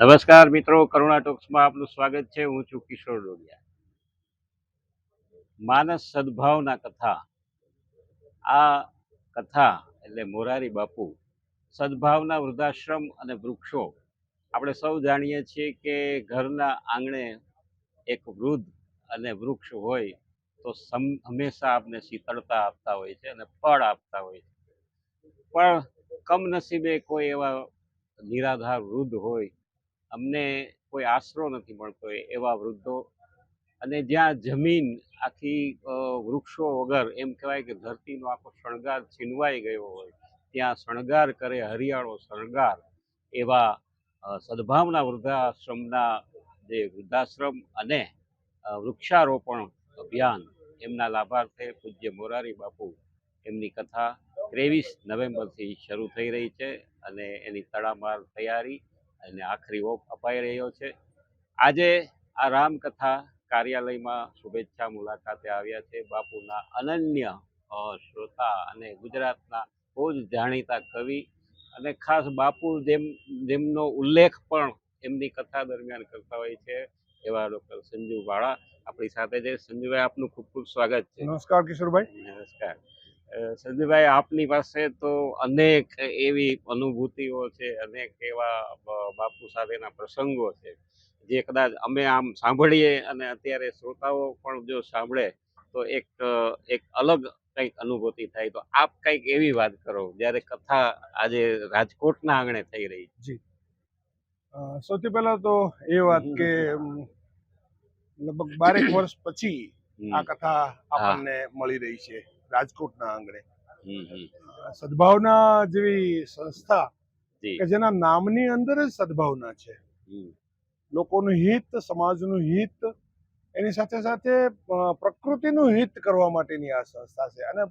નમસ્કાર મિત્રો, કરુણા ટોક્સમાં આપનું સ્વાગત છે. હું છું કિશોર ડોડિયા. માનસ સદભાવના કથા. આ કથા એટલે મોરારી બાપુ સદભાવના વૃદ્ધાશ્રમ અને વૃક્ષો. આપણે સૌ જાણીએ છીએ કે ઘરના આંગણે એક વૃદ્ધ અને વૃક્ષ હોય તો હંમેશા આપને શીતળતા આપતા હોય છે અને ફળ આપતા હોય છે. પણ કમનસીબે કોઈ એવા નિરાધાર વૃદ્ધ હોય, અમને કોઈ આશરો નથી મળતો એવા વૃદ્ધો, અને જ્યાં જમીન આખી વૃક્ષો વગર એમ કહેવાય કે ધરતીનો આખો શણગાર છીનવાઈ ગયો હોય, ત્યાં શણગાર કરે હરિયાળો શણગાર એવા સદભાવના વૃદ્ધાશ્રમના જે વૃદ્ધાશ્રમ અને વૃક્ષારોપણ અભિયાન, એમના લાભાર્થે પૂજ્ય મોરારી બાપુ એમની કથા 23 નવેમ્બરથી શરૂ થઈ રહી છે અને એની તડામાર તૈયારી અને આખરી ઓપ અપાઈ રહ્યો છે. આજે આ રામકથા કાર્યાલયમાં શુભેચ્છા મુલાકાતે આવ્યા છે બાપુના અનન્ય શ્રોતા અને ગુજરાતના બહુ જ જાણીતા કવિ, અને ખાસ બાપુ જેમનો ઉલ્લેખ પણ એમની કથા દરમિયાન કરતા હોય છે એવા ડૉક્ટર સંજુ વાળા આપણી સાથે છે. સંજુભાઈ, આપનું ખૂબ ખૂબ સ્વાગત છે. નમસ્કાર કિશોરભાઈ. નમસ્કાર સંજુભાઈ, આપની પાસે તો અનેક એવી અનુભૂતિઓ છે, અનેક એવા બાપુ સાથેના પ્રસંગો છે જે કદાચ અમે આમ સાંભળીએ અને અત્યારે શ્રોતાઓ પણ જો સાંભળે તો એક અલગ કંઈક અનુભૂતિ થાય. તો આપ કંઈક એવી વાત કરો જ્યારે કથા આજે રાજકોટના આંગણે થઈ રહી છે. જી, સૌથી પહેલા તો એ વાત કે લગભગ 12 વર્ષ પછી આ કથા આપણને મળી રહી છે રાજકોટના આંગણે. સદભાવના જેવી સંસ્થા કે જેના નામની અંદર જ સદભાવના છે, લોકોનું હિત, સમાજનું હિત, એની સાથે સાથે પ્રકૃતિનું હિત કરવા માટેની આ સંસ્થા છે. અને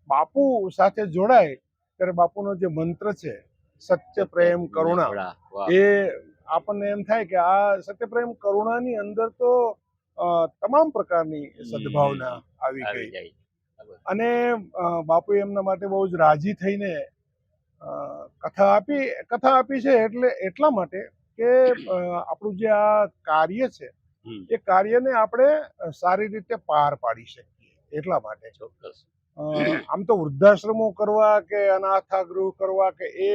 બાપુ સાથે જોડાય ત્યારે બાપુનો જે મંત્ર છે સત્ય, પ્રેમ, કરુણા, એ આપણને એમ થાય કે આ સત્ય, પ્રેમ, કરુણાની અંદર તો તમામ પ્રકારની સદભાવના આવી ગઈ. અને બાપુએ એમના માટે બહુ જ રાજી થઈને કથા આપી છે. એટલા માટે કે આપણું જે આ કાર્ય છે એ કાર્યને આપણે સારી રીતે પાર પાડી શકીએ એટલા માટે. ચોક્કસ. આમ તો વૃદ્ધાશ્રમો કરવા કે અનાથાગૃહ કરવા કે એ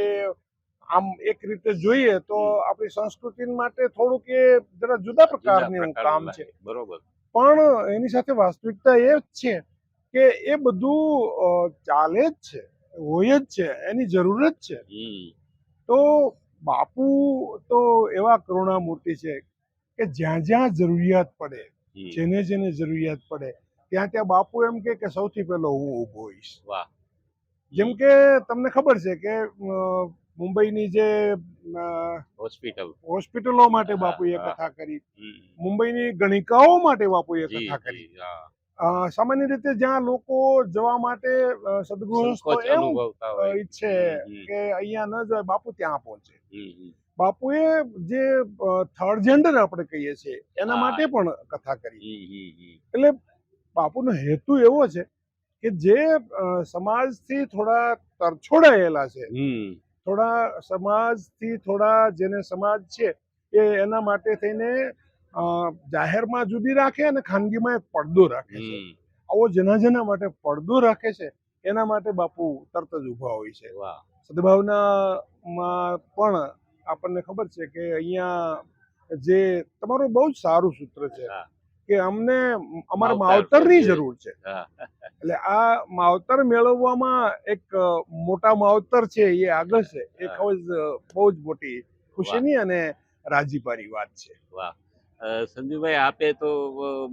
આમ એક રીતે જોઈએ તો આપણી સંસ્કૃતિ માટે થોડુંક એ જરા જુદા પ્રકારનું કામ છે. બરોબર. પણ એની સાથે વાસ્તવિકતા એ જ છે કે એ બધું ચાલે જ છે, હોય જ છે, એની જરૂરત છે. તો બાપુ તો એવા કરુણામૂર્તિ છે કે જ્યાં જ્યાં જરૂરિયાત પડે, જેને જેને જરૂરિયાત પડે, ત્યાં ત્યાં બાપુ એમ કે સૌથી પહેલો હું ઊભો હોઈશ. જેમ કે તમને ખબર છે કે મુંબઈની જે હોસ્પિટલો માટે બાપુએ કથા કરી, મુંબઈની ગણિકાઓ માટે બાપુએ કથા કરી. સામાન્ય રીતે જ્યાં લોકો જવા માટે સદગૃહસ્થો એમ ઈચ્છે કે અહીંયા ન જાય, બાપુ ત્યાં પહોંચે. બાપુએ જે થર્ડ જેન્ડર આપણે કહીએ છીએ એના માટે પણ કથા કરી. એટલે બાપુનો હેતુ એવો છે કે જે સમાજથી થોડા તરછોડાયેલા છે, થોડા સમાજથી થોડા જેને સમાજ છે એ એના માટે થઈને જાહેરમાં જુદી રાખે અને ખાનગીમાં એક પડદો રાખે છે. આવો જેના માટે પડદો રાખે છે એના માટે બાપુ તરત જ ઊભા હોય છે. સદભાવનામાં પણ આપણને ખબર છે કે અહીંયા જે તમારું બહુ જ સારું સૂત્ર છે કે અમને અમારા માવતરની જરૂર છે. એટલે આ માવતર મેળવવામાં એક મોટા માવતર છે એ આગળ છે, એ બહુ જ મોટી ખુશીની અને રાજીપારી વાત છે. વાહ સંજુભાઈ, આપે તો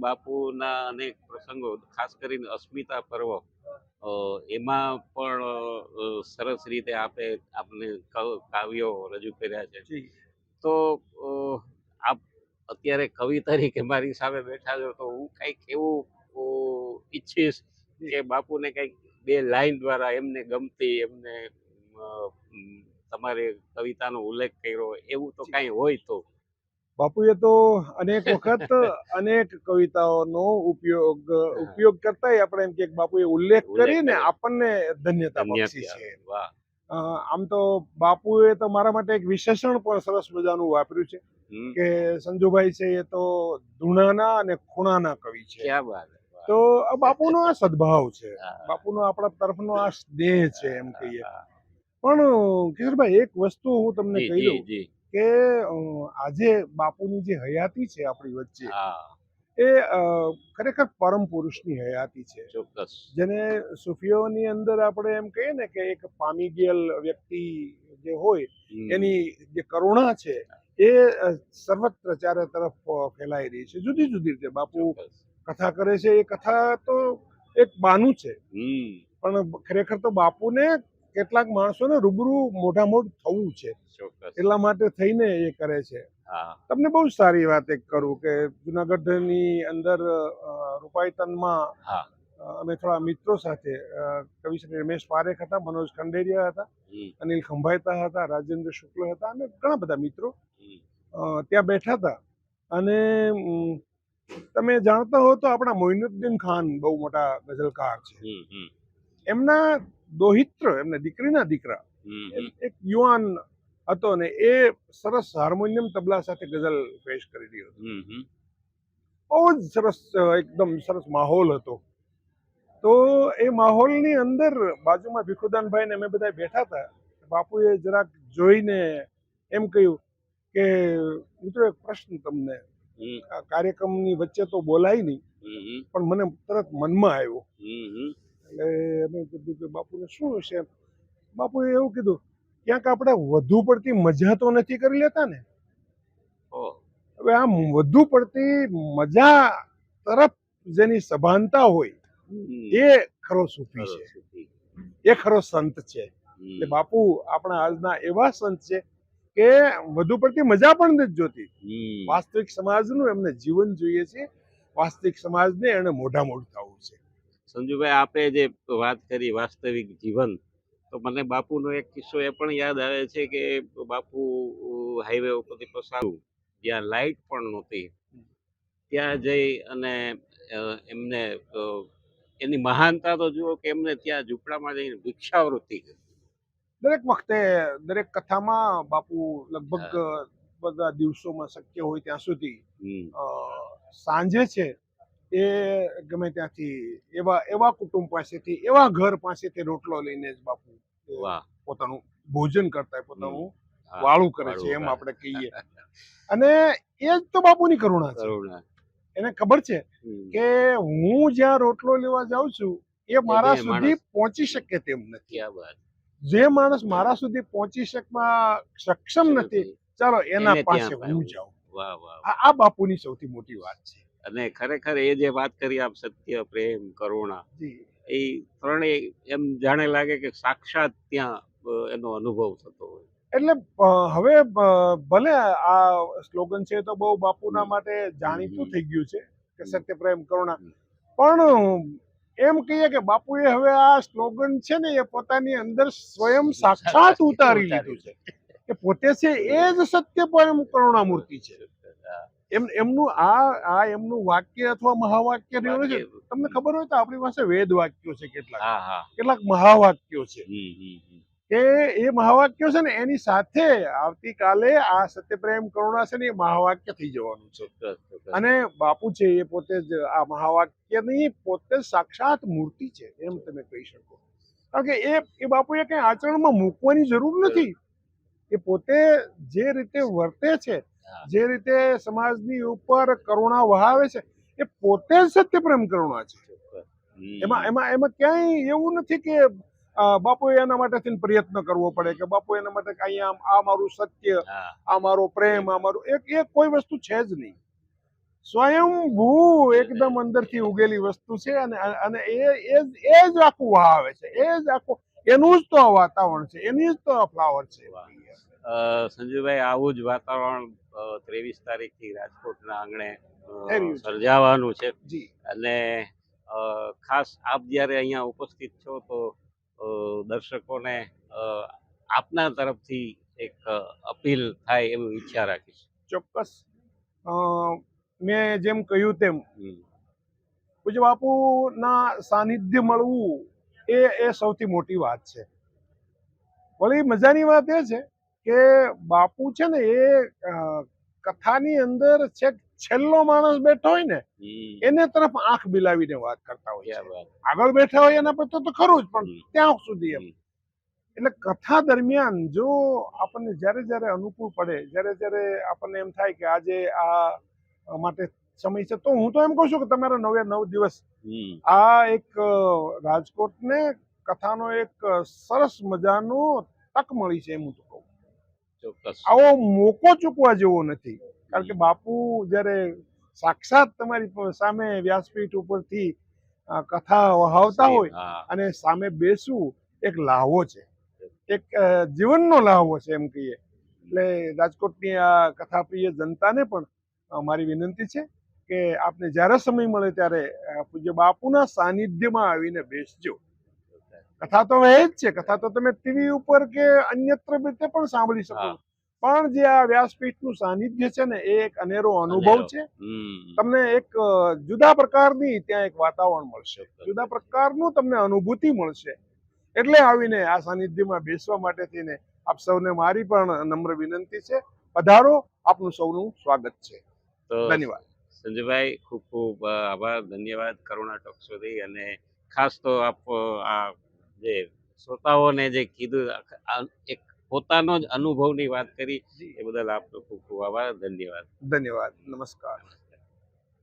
બાપુના અનેક પ્રસંગો, ખાસ કરીને અસ્મિતા પર્વ, એમાં પણ સરસ રીતે આપને કાવ્યો રજૂ કર્યા છે. તો આપ અત્યારે કવિ તરીકે મારી સામે બેઠા છો તો હું કંઈક એવું ઈચ્છીશ કે બાપુને કંઈક 2 લાઈન દ્વારા એમને ગમતી, એમને તમારી કવિતાનો ઉલ્લેખ કર્યો એવું તો કાંઈ હોય તો. બાપુએ તો અનેક વખત અનેક કવિતાઓનો ઉપયોગ કરતા આપણે એમ કે બાપુએ ઉલ્લેખ કરીને આપણને ધન્યતા બક્ષી છે. આમ તો બાપુએ તો મારા માટે એક વિશેષણ પણ સરસ મજાનું વાપર્યું છે હમ, કે સંજુભાઈ છે એ તો ધૂણાના અને ખૂણાના કવિ છે. ક્યાં વાત હે, વાહ. તો આ બાપુનો આ સદભાવ છે, હા, બાપુનો આપણા તરફનો આ સ્નેહ છે એમ કહીએ. હા, પણ કિશોરભાઈ એક વસ્તુ હું તમને જી કહી જી દઉં જી, કે આજે બાપુની જે હયાતી છે આપણી વચ્ચે હા, એ ખરેખર પરમ પુરુષની હયાતી છે, ચોક્કસ. જેને સૂફીઓની અંદર આપણે એમ કહીએ ને કે એક પામી ગયેલ વ્યક્તિ જે હોય હમ, એની જે કરુણા છે એ સર્વત્ર ચારે તરફ ફેલાઈ રહી છે. જુદી જુદી રીતે બાપુ ચોક્કસ. કથા કરે છે, એ કથા તો એક બાનું છે, હમ, પણ ખરેખર તો બાપુને કેટલાક માણસોને રૂબરૂ મોઢામોઢ થવું છે, ચોક્કસ. એટલા માટે થઈને એ કરે છે. હા, તમને બહુ સારી વાત એક કરું કે જુનાગઢની અંદર રૂપાઈતનમાં હા, અમે થોડા મિત્રો સાથે કવિ શ્રી રમેશ પારેખ હતા, મનોજ ખંડેરિયા હતા, હમ, અનિલ ખંભાયતા હતા, રાજેન્દ્ર શુક્લ હતા અને ઘણા બધા મિત્રો હમ, ત્યાં બેઠા હતા. અને તમે જાણતા હો તો આપણા મોઇનુદ્દીન ખાન બહુ મોટા ગઝલકાર છે. હમ, હમ, એમના દોહિત્ર એમને દીકરીના દીકરા હમ, એક યુવાન હતો ને એ સરસ હાર્મોનિયમ તબલા સાથે ગઝલ પેશ કરી રહ્યો હતો. હમ, હમ, બહુ જ સરસ એકદમ સરસ માહોલ હતો. તો એ માહોલની અંદર બાજુમાં ભીખુદાનભાઈ ને અમે બધા બેઠા હતા. બાપુએ જરાક જોઈને એમ કહ્યું કે મિત્રો એક પ્રશ્ન તમને, હમ, આ કાર્યક્રમની વચ્ચે તો બોલાય નહીં હમ, પણ મને તરત મનમાં આવ્યો. હમ, એટલે અમે કીધું કે બાપુને શું છે. બાપુએ એવું કીધું ક્યાંક આપણે વધુ પડતી મજા તો નથી કરી લેતા ને. ઓહ, હવે આમ વધુ પડતી મજા તરફ જેની સભાનતા હોય હમ, એ ખરો સૂફી સરસ, છે, સુખી. એ ખરો સંત છે. એટલે હમ, બાપુ આપણા આજના એવા સંત છે કે વધુ પડતી મજા પણ નથી જોતી. હમ, વાસ્તવિક સમાજનું એમને જીવન જોઈએ છે, વાસ્તવિક સમાજને એને મોઢામોઢ થવું છે. સંજુભાઈ આપે જે વાત કરી વાસ્તવિક જીવન, તો મને બાપુનો એક કિસ્સો એ પણ યાદ આવે છે કે બાપુ હાઈવે ઉપરથી પસાર થયું, જ્યાં લાઇટ પણ નહોતી, ત્યાં જઈ અને એમને એની મહાનતા તો જુઓ કે એમને ત્યાં ઝૂંપડામાં જઈને ભિક્ષાવૃત્તિ કરી. દરેક વખતે દરેક કથામાં બાપુ લગભગ હા. બધા દિવસોમાં શક્ય હોય ત્યાં સુધી હમ, સાંજે છે એ ગમે ત્યાંથી એવા એવા કુટુંબ પાસેથી એવા ઘર પાસેથી રોટલો લઈને જ બાપુ વાહ. પોતાનું ભોજન કરતા હમ, પોતાનું હા, વાળું કરે છે વાળું એમ કરે. આપણે કહીએ. અને એ જ તો બાપુની કરુણા છે. કરુણા. એને ખબર છે હમ, કે હું જ્યાં રોટલો લેવા જાઉં છું એ મારા બે સુધી માણસ. પહોંચી શકે તેમ નથી. ક્યાં વાત. જે માણસ મારા સુધી પહોંચી શકવા સક્ષમ નથી, ચાલો એના એને પાસે ત્યાં હું પામ્યું. જાઉં. વાહ વાહ. આ બાપુની સૌથી મોટી વાત છે. અને ખરેખર એ જે વાત કરી આપ, સત્ય, પ્રેમ, કરુણા, જી. એ ત્રણેય એમ જાણે લાગે કે સાક્ષાત ત્યાં એનો અનુભવ થતો હોય. એટલે હવે ભલે આ સ્લોગન છે તો બહુ બાપુના હમ, માટે હમ, જાણીતું હમ, થઈ ગયું છે કે હમ, સત્ય પ્રેમ કરુણા, હમ. પણ એમ કહીએ કે બાપુએ હવે આ સ્લોગન છે ને એ પોતાની અંદર સ્વયં સાક્ષાત ઉતારી લીધું છે કે પોતે છે એ જ સત્ય પ્રેમ કરુણા મૂર્તિ છે. હા, એમનું આ એમનું વાક્ય અથવા મહાવાક્ય રહ્યું છે. વાક્ય. તમને ખબર હોય તો આપણી પાસે વેદ વાક્યો છે, કેટલાક હા હા. કેટલાક મહાવાક્યો છે હમ, હમ, હમ. કે એ મહાવાક્યો છે ને એની સાથે આવતીકાલે આ સત્ય પ્રેમ કરુણા છે ને એ મહાવાક્ય થઈ જવાનું છે. ચોક્કસ, ચોક્કસ. અને બાપુ છે એ પોતે જ આ મહાવાક્યની પોતે જ સાક્ષાત મૂર્તિ છે એમ તમે કહી શકો. કારણ કે એ બાપુએ કઈ આચરણમાં મૂકવાની જરૂર નથી. એ પોતે જે રીતે વર્તે છે, હા. જે રીતે સમાજની ઉપર કરુણા વહાવે છે, એ પોતે જ સત્ય પ્રેમ કરુણા છે. ચોક્કસ. એમાં હમ. એમાં એમાં ક્યાંય એવું નથી કે બાપુએ એના માટે થઈને પ્રયત્ન કરવો પડે કે બાપુ એના માટે કઈ આમ આ મારું સત્ય, હા. આ મારો પ્રેમ, આ મારું એક કોઈ વસ્તુ છે જ નહીં. સ્વયંભૂ એકદમ અંદરથી ઉગેલી વસ્તુ છે અને અને એ જ આખું વહાવે છે, એ જ આખું એનું જ તો આ વાતાવરણ છે, એની જ તો આ ફ્લાવર છે. સંજુભાઈ, આવું જ વાતાવરણ 23 તારીખથી રાજકોટના આંગણે થઈ રહ્યું છે. સર્જાવાનું છે. જી. અને ખાસ આપ જ્યારે અહીંયા ઉપસ્થિત છો તો દર્શકોને આપના તરફથી એક અપીલ થાય એવી ઈચ્છા રાખીશ. ચોક્કસ. મેં જેમ કહ્યું તેમ હમ, પૂજ્ય બાપુના સાનિધ્ય મળવું એ સૌથી મોટી વાત છે. વળી મજાની વાત એ છે કે બાપુ છે ને એ કથાની અંદર છેક છેલ્લો માણસ બેઠો હોય ને એને તરફ આંખ બિલાવીને વાત કરતા હોય છે. આગળ બેઠા હોય એના પર તો ખરું જ, પણ ત્યાં સુધી એમ. એટલે કથા દરમિયાન જો આપણને જ્યારે જ્યારે અનુકૂળ પડે, જ્યારે જ્યારે આપણને એમ થાય કે આજે આ માટે સમય છે, તો હું તો એમ કહું છું કે તમારા 9 દિવસ આ એક રાજકોટને કથાનો એક સરસ મજાનો તક મળી છે એમ હું તો કહું. ચોક્કસ. આવો મોકો ચૂકવા જેવો નથી. કારણ કે બાપુ જ્યારે સાક્ષાત તમારી સામે વ્યાસપીઠ ઉપરથી કથા વહાવતા હોય અને સામે બેસવું એક લાહવો છે, એક જીવનનો લાહવો છે એમ કહીએ. એટલે રાજકોટની આ કથાપ્રિય જનતાને પણ મારી વિનંતી છે કે આપને જ્યારે સમય મળે ત્યારે પૂજ્ય બાપુના સાનિધ્યમાં આવીને બેસજો. કથા તો એ જ છે, કથા તો તમે ટીવી ઉપર કે અન્યત્ર રીતે પણ સાંભળી શકો, પણ જે આ વ્યાસપીઠનું સાનિધ્ય છે ને એ એક અનેરો અનુભવ છે. તમને એક જુદા પ્રકારની ત્યાં એક વાતાવરણ મળશે, જુદા પ્રકારનું તમને અનુભૂતિ મળશે. એટલે આવીને આ સાનિધ્યમાં બેસવા માટે થઈને આપ સૌને મારી પણ નમ્ર વિનંતી છે. પધારો, આપનું સૌનું સ્વાગત છે. ધન્યવાદ. સંજયભાઈ, ખૂબ ખૂબ આભાર, ધન્યવાદ કરુણા ટોક સુધી. અને ખાસ તો આપ આ જે શ્રોતાઓને જે કીધું, એક પોતાનો જ અનુભવની વાત કરી, એ બદલ આપનો ખૂબ ખૂબ આભાર, ધન્યવાદ. ધન્યવાદ. નમસ્કાર.